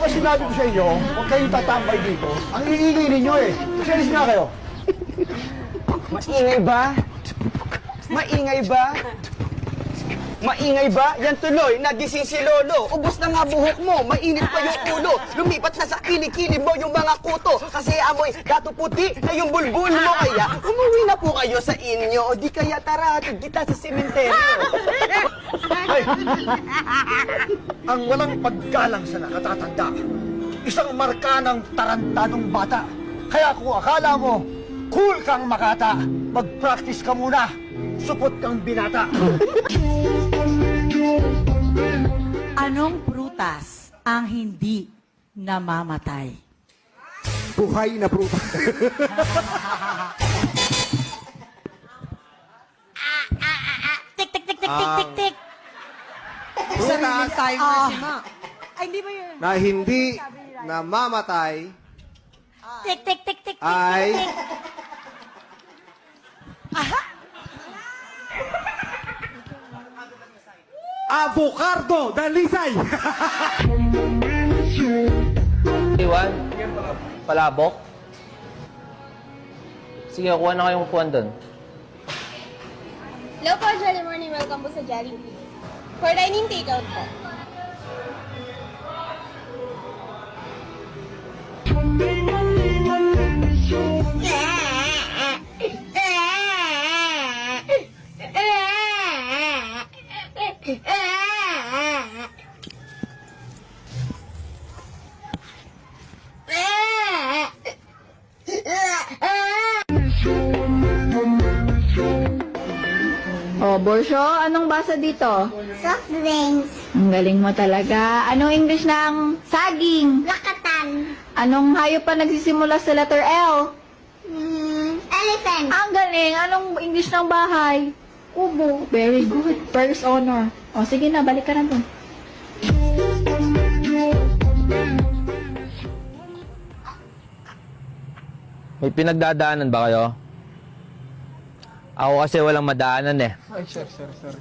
ba sinabi ko sa inyo, huwag kayong tatambay dito. Ang iingay ninyo eh. Salis nga kayo. Maingay ba? Maingay ba? Maingay ba? Yan tuloy, nagising si Lolo. Ubus na nga buhok mo, mainit pa yung ulo. Lumipat na sa kilikili mo yung mga kuto. Kasi amoy gato puti na yung bulbul mo. Kaya umuwi na po kayo sa inyo. O di kaya tara, hatid kita sa sementeryo. Ay, ang walang paggalang sa nakatatanda. Isang marka ng tarantadong bata. Kaya kung akala mo, cool kang makata, mag-practice ka muna. Supot kang binata. Anong prutas ang hindi namamatay? Buhay na prutas. Tik, tik, tik, tik, tik, tik, tik. Prutas Timer si Ma. Ay, hindi ba yun? na hindi namamatay Tik, tik, tik, tik, tik, ay tik, tik. Aha! avocado dalisay. Iwan? Palabok? Sige, kuha na kayong upuan doon. Hello po, Jolly Morning. Welcome po sa Jollibee. For dining takeout po. Oh, Borsyo, anong basa dito? Soft drinks. Ang galing mo talaga. Anong English ng saging? Lakatan. Anong hayop pa nagsisimula sa letter L? Elephant. Ang galing. Anong English ng bahay? Kubo. Very good. First honor. O, sige na. Balik ka na dun. May pinagdadaanan ba kayo? Ako kasi walang madaanan eh. Ay, sir. Sir.